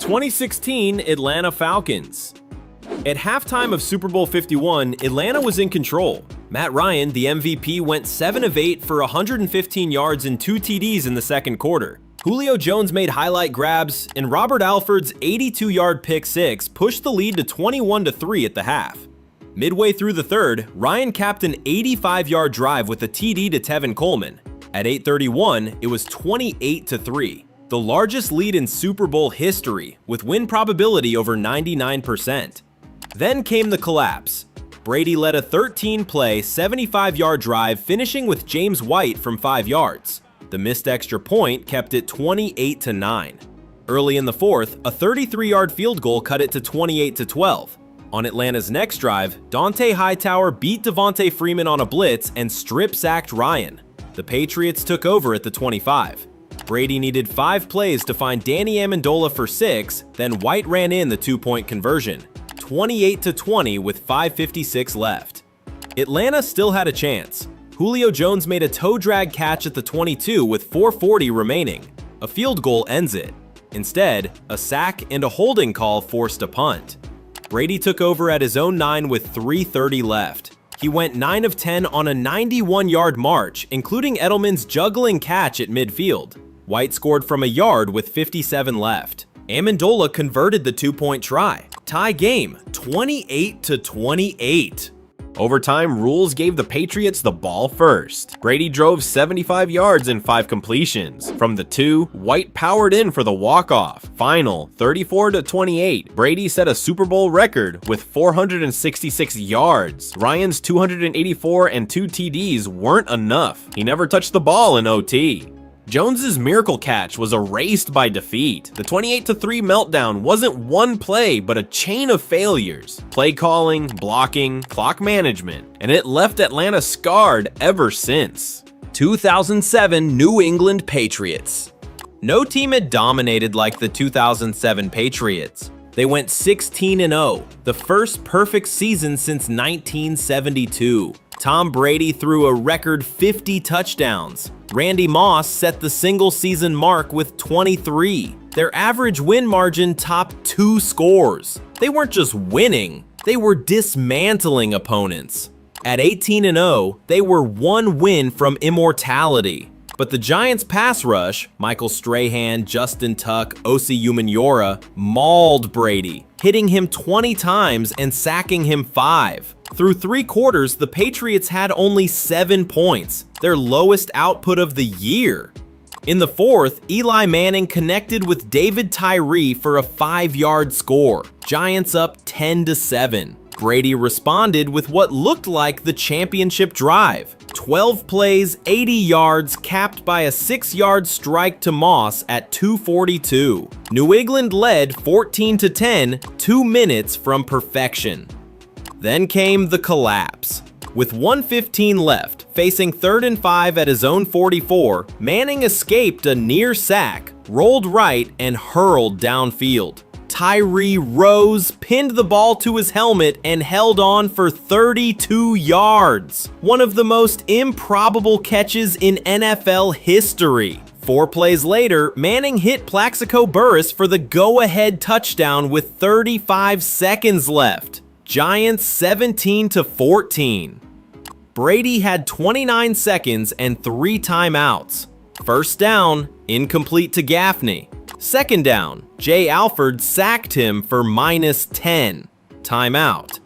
2016 Atlanta Falcons. At halftime of Super Bowl 51, Atlanta was in control. Matt Ryan, the MVP, went 7 of 8 for 115 yards and 2 TDs in the second quarter. Julio Jones made highlight grabs, and Robert Alford's 82-yard pick six pushed the lead to 21-3 at the half. Midway through the third, Ryan capped an 85-yard drive with a TD to Tevin Coleman. At 8:31, it was 28-3, the largest lead in Super Bowl history, with win probability over 99%. Then came the collapse. Brady led a 13-play, 75-yard drive, finishing with James White from 5 yards. The missed extra point kept it 28-9. Early in the fourth, a 33-yard field goal cut it to 28-12. On Atlanta's next drive, Dante Hightower beat Devonta Freeman on a blitz and strip-sacked Ryan. The Patriots took over at the 25. Brady needed 5 plays to find Danny Amendola for 6, then White ran in the 2-point conversion, 28-20 with 5:56 left. Atlanta still had a chance. Julio Jones made a toe drag catch at the 22 with 4:40 remaining. A field goal ends it. Instead, a sack and a holding call forced a punt. Brady took over at his own 9 with 3:30 left. He went 9 of 10 on a 91-yard march, including Edelman's juggling catch at midfield. White scored from a yard with 57 left. Amendola converted the 2-point try. Tie game, 28-28. Overtime rules gave the Patriots the ball first. Brady drove 75 yards and 5 completions. From the 2, White powered in for the walk-off. Final, 34-28. Brady set a Super Bowl record with 466 yards. Ryan's 284 and 2 TDs weren't enough. He never touched the ball in OT. Jones's miracle catch was erased by defeat. The 28-3 meltdown wasn't one play, but a chain of failures. Play calling, blocking, clock management, and it left Atlanta scarred ever since. 2007 New England Patriots. No team had dominated like the 2007 Patriots. They went 16-0, the first perfect season since 1972. Tom Brady threw a record 50 touchdowns. Randy Moss set the single-season mark with 23. Their average win margin topped 2 scores. They weren't just winning, they were dismantling opponents. At 18-0, they were 1 win from immortality. But the Giants' pass rush, Michael Strahan, Justin Tuck, Osi Umenyiora, mauled Brady, hitting him 20 times and sacking him 5. Through 3 quarters, the Patriots had only 7 points, their lowest output of the year. In the fourth, Eli Manning connected with David Tyree for a 5-yard score, Giants up 10-7. Brady responded with what looked like the championship drive. 12 plays, 80 yards, capped by a 6-yard strike to Moss at 2:42. New England led 14-10, 2 minutes from perfection. Then came the collapse. With 1:15 left, facing 3rd and 5 at his own 44, Manning escaped a near sack, rolled right, and hurled downfield. Tyree rose, pinned the ball to his helmet, and held on for 32 yards. One of the most improbable catches in NFL history. 4 plays later, Manning hit Plaxico Burress for the go-ahead touchdown with 35 seconds left. Giants 17-14. Brady had 29 seconds and 3 timeouts. First down, incomplete to Gaffney. Second down, Jay Alford sacked him for -10. Timeout.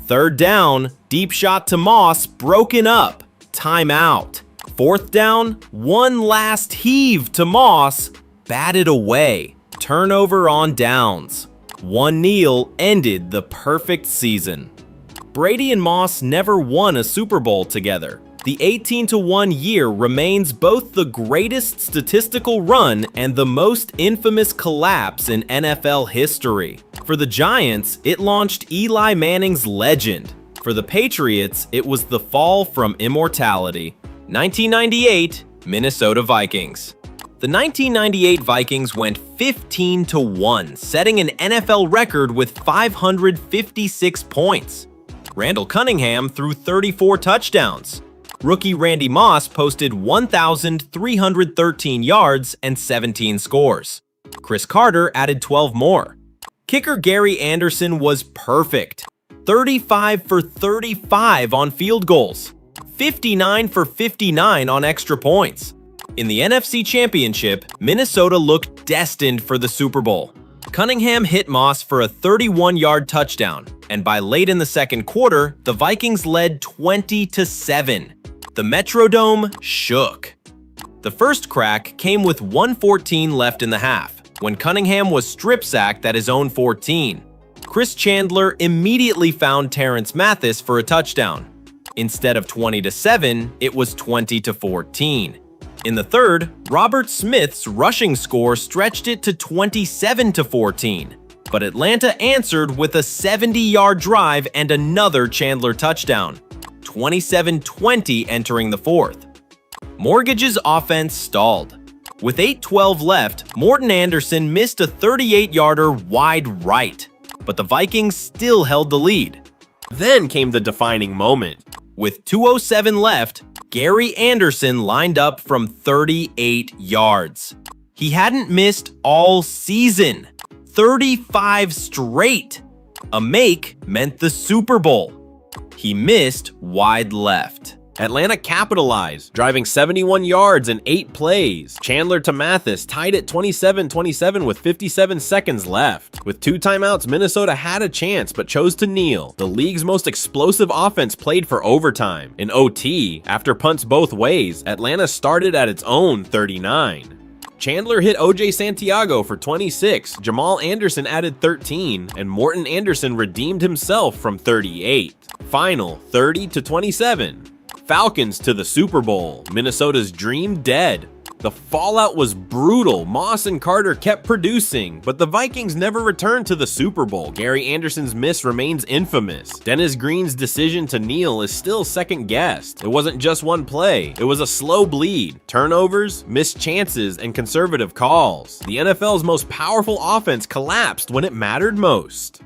Third down, deep shot to Moss, broken up. Timeout. Fourth down, one last heave to Moss, batted away. Turnover on downs. One kneel ended the perfect season. Brady and Moss never won a Super Bowl together. The 18-1 year remains both the greatest statistical run and the most infamous collapse in NFL history. For the Giants, it launched Eli Manning's legend. For the Patriots, it was the fall from immortality. 1998 Minnesota Vikings. The 1998 Vikings went 15-1, setting an NFL record with 556 points. Randall Cunningham threw 34 touchdowns. Rookie Randy Moss posted 1,313 yards and 17 scores. Chris Carter added 12 more. Kicker Gary Anderson was perfect. 35 for 35 on field goals. 59 for 59 on extra points. In the NFC Championship, Minnesota looked destined for the Super Bowl. Cunningham hit Moss for a 31-yard touchdown, and by late in the second quarter, the Vikings led 20-7. The Metrodome shook. The first crack came with 1:14 left in the half, when Cunningham was strip-sacked at his own 14. Chris Chandler immediately found Terrence Mathis for a touchdown. Instead of 20-7, it was 20-14. In the third, Robert Smith's rushing score stretched it to 27-14, but Atlanta answered with a 70-yard drive and another Chandler touchdown, 27-20 entering the fourth. Mortgage's offense stalled. With 8:12 left, Morton Anderson missed a 38-yarder wide right, but the Vikings still held the lead. Then came the defining moment. With 2:07 left, Gary Anderson lined up from 38 yards. He hadn't missed all season. 35 straight. A make meant the Super Bowl. He missed wide left. Atlanta capitalized, driving 71 yards in 8 plays. Chandler to Mathis tied it 27-27 with 57 seconds left. With 2 timeouts, Minnesota had a chance but chose to kneel. The league's most explosive offense played for overtime. In OT, after punts both ways, Atlanta started at its own 39. Chandler hit O.J. Santiago for 26, Jamal Anderson added 13, and Morton Anderson redeemed himself from 38. Final 30-27. Falcons to the Super Bowl. Minnesota's dream dead. The fallout was brutal. Moss and Carter kept producing, but the Vikings never returned to the Super Bowl. Gary Anderson's miss remains infamous. Dennis Green's decision to kneel is still second-guessed. It wasn't just one play. It was a slow bleed. Turnovers, missed chances, and conservative calls. The NFL's most powerful offense collapsed when it mattered most.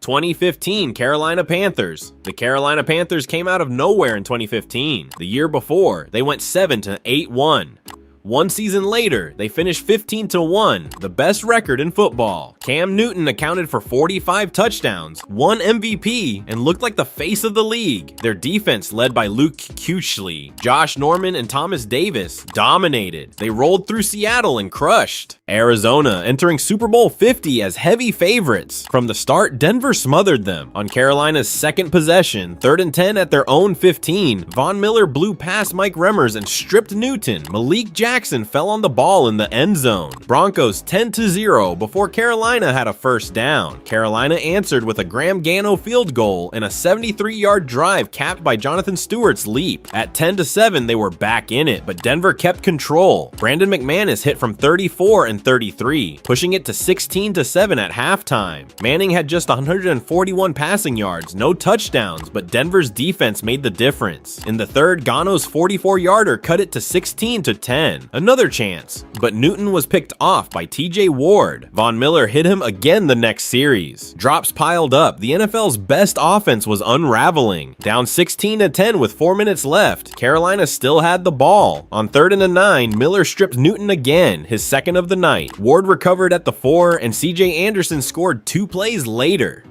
2015 Carolina Panthers. The Carolina Panthers came out of nowhere in 2015. The year before, they went 7-8-1. One season later, they finished 15-1, the best record in football. Cam Newton accounted for 45 touchdowns, won MVP, and looked like the face of the league. Their defense, led by Luke Kuechly, Josh Norman, and Thomas Davis, dominated. They rolled through Seattle and crushed. Arizona entering Super Bowl 50 as heavy favorites. From the start, Denver smothered them. On Carolina's second possession, 3rd and 10 at their own 15, Von Miller blew past Mike Remmers and stripped Newton. Malik Jackson fell on the ball in the end zone. Broncos 10-0 before Carolina had a first down. Carolina answered with a Graham Gano field goal and a 73-yard drive capped by Jonathan Stewart's leap. At 10-7, they were back in it, but Denver kept control. Brandon McManus hit from 34 and 33, pushing it to 16-7 at halftime. Manning had just 141 passing yards, no touchdowns, but Denver's defense made the difference. In the third, Gano's 44-yarder cut it to 16-10. Another chance, but Newton was picked off by TJ Ward. Von Miller hit him again the next series. Drops piled up. The NFL's best offense was unraveling. Down 16-10 with 4 minutes left. Carolina still had the ball. On 3rd and 9, Miller stripped Newton again, his second of the night. Ward recovered at the 4, and CJ Anderson scored 2 plays later.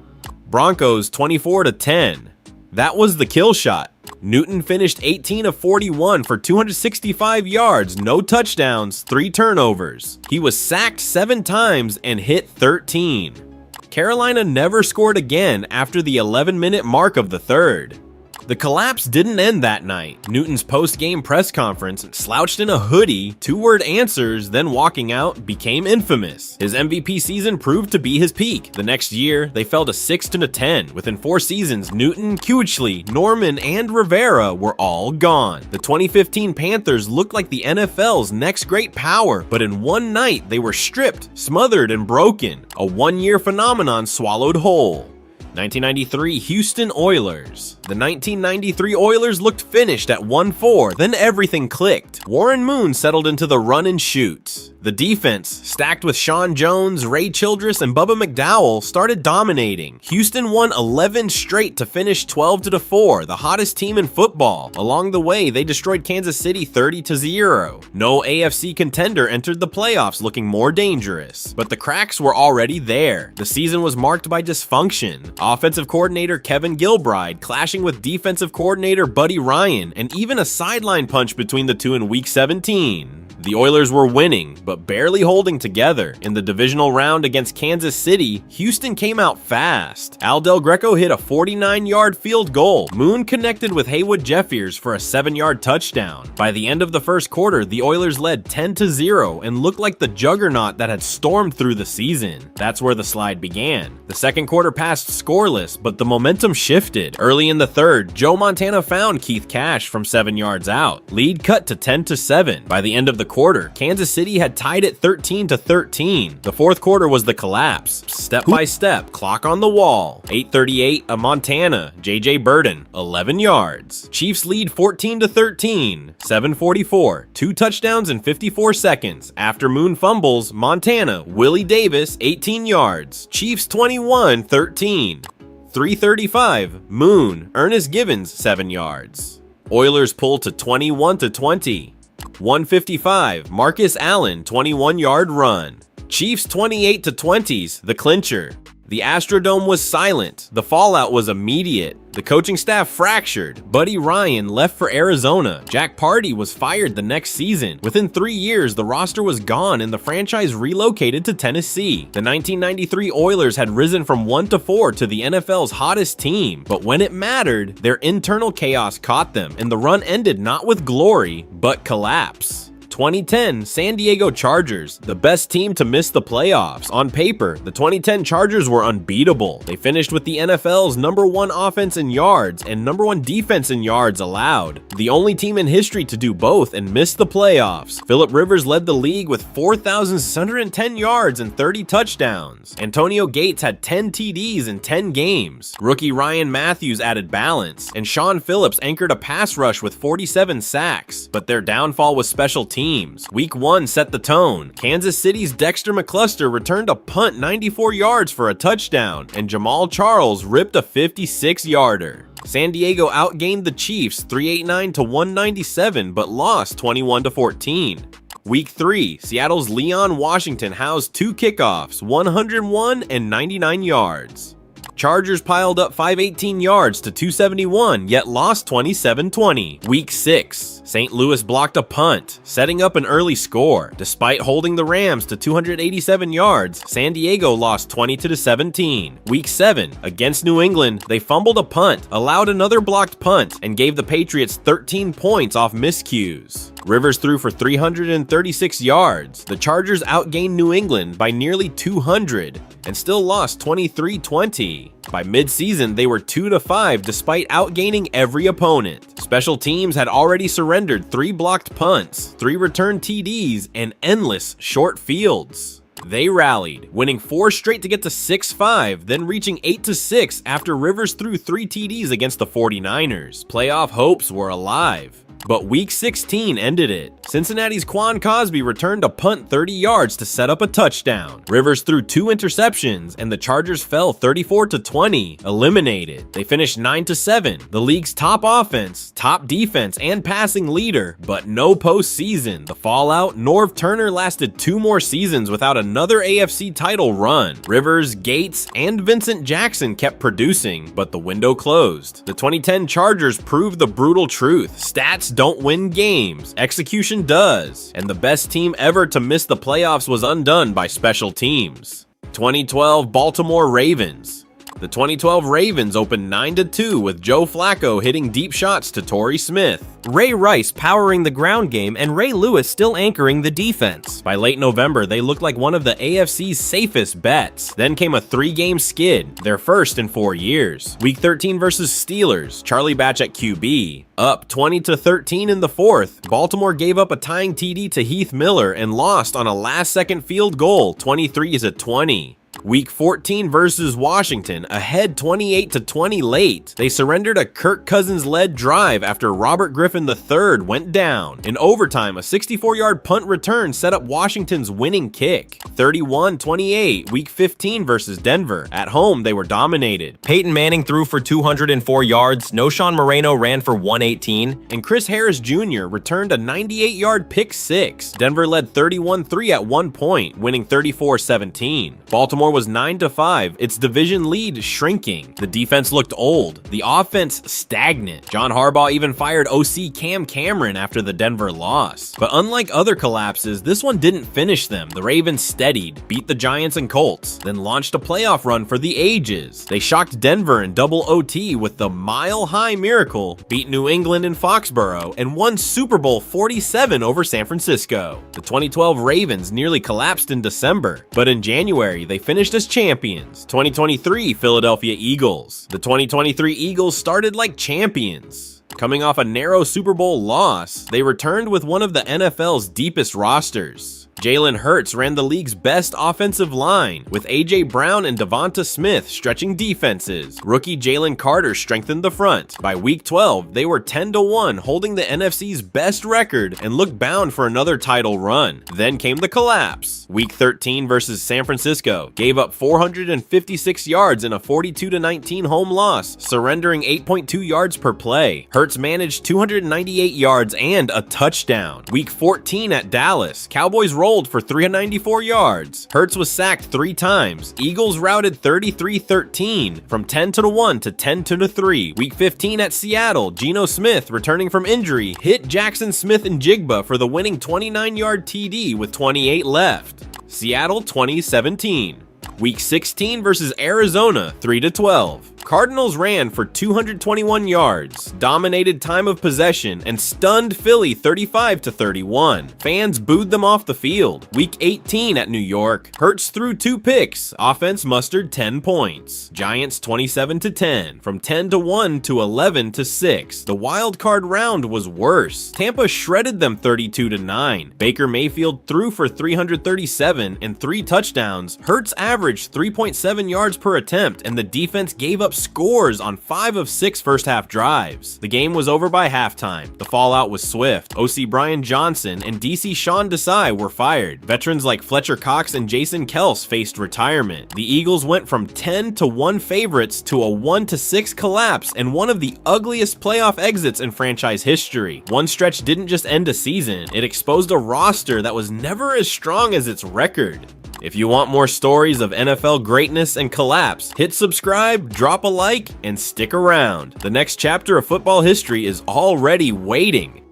Broncos 24-10. That was the kill shot. Newton finished 18 of 41 for 265 yards, no touchdowns, 3 turnovers. He was sacked 7 times and hit 13. Carolina never scored again after the 11-minute mark of the third. The collapse didn't end that night. Newton's post-game press conference, slouched in a hoodie, 2-word answers, then walking out, became infamous. His MVP season proved to be his peak. The next year, they fell to 6-10. Within 4 seasons, Newton, Kuechly, Norman, and Rivera were all gone. The 2015 Panthers looked like the NFL's next great power, but in one night, they were stripped, smothered, and broken. A one-year phenomenon swallowed whole. 1993 Houston Oilers. The 1993 Oilers looked finished at 1-4, then everything clicked. Warren Moon settled into the run and shoot. The defense, stacked with Sean Jones, Ray Childress, and Bubba McDowell, started dominating. Houston won 11 straight to finish 12-4, the hottest team in football. Along the way, they destroyed Kansas City 30-0. No AFC contender entered the playoffs looking more dangerous, but the cracks were already there. The season was marked by dysfunction. Offensive coordinator Kevin Gilbride clashing with defensive coordinator Buddy Ryan, and even a sideline punch between the two in Week 17. The Oilers were winning, but barely holding together. In the divisional round against Kansas City, Houston came out fast. Al Del Greco hit a 49-yard field goal. Moon connected with Haywood Jeffiers for a 7-yard touchdown. By the end of the first quarter, the Oilers led 10-0 and looked like the juggernaut that had stormed through the season. That's where the slide began. The second quarter passed scoreless, but the momentum shifted. Early in the third, Joe Montana found Keith Cash from 7 yards out. Lead cut to 10-7. By the end of the quarter, Kansas City had tied it 13-13. The fourth quarter was the collapse. Step by step, clock on the wall. 8:38, a Montana, J.J. Burden, 11 yards. Chiefs lead 14-13. 7:44, 2 touchdowns in 54 seconds. After Moon fumbles, Montana, Willie Davis, 18 yards. Chiefs 21-13. 3:35, Moon, Ernest Givens, 7 yards. Oilers pull to 21-20. 1:55, Marcus Allen, 21-yard run. Chiefs 28-20s, the clincher. The Astrodome was silent. The fallout was immediate. The coaching staff fractured. Buddy Ryan left for Arizona. Jack Pardee was fired the next season. Within 3 years, the roster was gone and the franchise relocated to Tennessee. The 1993 Oilers had risen from 1-4 to the NFL's hottest team, but when it mattered, their internal chaos caught them, and the run ended not with glory, but collapse. 2010 San Diego Chargers, the best team to miss the playoffs. On paper, the 2010 Chargers were unbeatable. They finished with the NFL's #1 offense in yards and #1 defense in yards allowed. The only team in history to do both and miss the playoffs. Phillip Rivers led the league with 4,610 yards and 30 touchdowns. Antonio Gates had 10 TDs in 10 games. Rookie Ryan Matthews added balance, and Sean Phillips anchored a pass rush with 47 sacks. But their downfall was special teams. Week 1 set the tone. Kansas City's Dexter McCluster returned a punt 94 yards for a touchdown, and Jamal Charles ripped a 56-yarder. San Diego outgained the Chiefs 389-197, but lost 21-14. Week 3, Seattle's Leon Washington housed 2 kickoffs, 101 and 99 yards. Chargers piled up 518 yards to 271, yet lost 27-20. Week 6, St. Louis blocked a punt, setting up an early score. Despite holding the Rams to 287 yards, San Diego lost 20-17. Week 7, against New England, they fumbled a punt, allowed another blocked punt, and gave the Patriots 13 points off miscues. Rivers threw for 336 yards. The Chargers outgained New England by nearly 200 and still lost 23-20. By mid-season, they were 2-5 despite outgaining every opponent. Special teams had already surrendered 3 blocked punts, 3 returned TDs, and endless short fields. They rallied, winning 4 straight to get to 6-5, then reaching 8-6 after Rivers threw 3 TDs against the 49ers. Playoff hopes were alive. But Week 16 ended it. Cincinnati's Quan Cosby returned a punt 30 yards to set up a touchdown. Rivers threw 2 interceptions, and the Chargers fell 34-20, eliminated. They finished 9-7, the league's top offense, top defense, and passing leader, but no postseason. The fallout, Norv Turner lasted 2 more seasons without another AFC title run. Rivers, Gates, and Vincent Jackson kept producing, but the window closed. The 2010 Chargers proved the brutal truth. Stats don't win games, execution does, and the best team ever to miss the playoffs was undone by special teams. 2012 Baltimore Ravens. The 2012 Ravens opened 9-2 with Joe Flacco hitting deep shots to Torrey Smith, Ray Rice powering the ground game, and Ray Lewis still anchoring the defense. By late November, they looked like one of the AFC's safest bets. Then came a 3-game skid, their first in 4 years. Week 13 versus Steelers, Charlie Batch at QB. Up 20-13 in the fourth, Baltimore gave up a tying TD to Heath Miller and lost on a last-second field goal, 23-20. Week 14 versus Washington, ahead 28-20 late. They surrendered a Kirk Cousins-led drive after Robert Griffin III went down. In overtime, a 64-yard punt return set up Washington's winning kick. 31-28, Week 15 versus Denver. At home, they were dominated. Peyton Manning threw for 204 yards, Noshawn Moreno ran for 118, and Chris Harris Jr. returned a 98-yard pick six. Denver led 31-3 at one point, winning 34-17. Baltimore was 9-5, its division lead shrinking. The defense looked old, the offense stagnant. John Harbaugh even fired OC Cam Cameron after the Denver loss. But unlike other collapses, this one didn't finish them. The Ravens steadied, beat the Giants and Colts, then launched a playoff run for the ages. They shocked Denver in double OT with the mile-high miracle, beat New England in Foxborough, and won Super Bowl 47 over San Francisco. The 2012 Ravens nearly collapsed in December, but in January they finished as champions. 2023 Philadelphia Eagles. The 2023 Eagles started like champions. Coming off a narrow Super Bowl loss, they returned with one of the NFL's deepest rosters. Jalen Hurts ran the league's best offensive line, with A.J. Brown and Devonta Smith stretching defenses. Rookie Jalen Carter strengthened the front. By Week 12, they were 10-1, holding the NFC's best record and looked bound for another title run. Then came the collapse. Week 13 versus San Francisco gave up 456 yards in a 42-19 home loss, surrendering 8.2 yards per play. Hurts managed 298 yards and a touchdown. Week 14 at Dallas, Cowboys rolled for 394 yards. Hurts was sacked 3 times. Eagles routed 33-13 from 10-1 to 10-3. Week 15 at Seattle, Geno Smith, returning from injury, hit Jackson Smith and Jigba for the winning 29-yard TD with 28 left. Seattle 2017. Week 16 versus Arizona, 3-12. Cardinals ran for 221 yards, dominated time of possession, and stunned Philly 35-31. Fans booed them off the field. Week 18 at New York, Hurts threw 2 picks. Offense mustered 10 points. Giants 27-10, from 10-1 to 11-6. The wild card round was worse. Tampa shredded them 32-9. Baker Mayfield threw for 337 and 3 touchdowns. Hurts averaged 3.7 yards per attempt, and the defense gave up scores on 5 of 6 first-half drives. The game was over by halftime. The fallout was swift. OC Brian Johnson and DC Sean Desai were fired. Veterans like Fletcher Cox and Jason Kels faced retirement. The Eagles went from 10-1 favorites to a 1-6 collapse and one of the ugliest playoff exits in franchise history. One stretch didn't just end a season, it exposed a roster that was never as strong as its record. If you want more stories of NFL greatness and collapse, hit subscribe, drop a like, and stick around. The next chapter of football history is already waiting.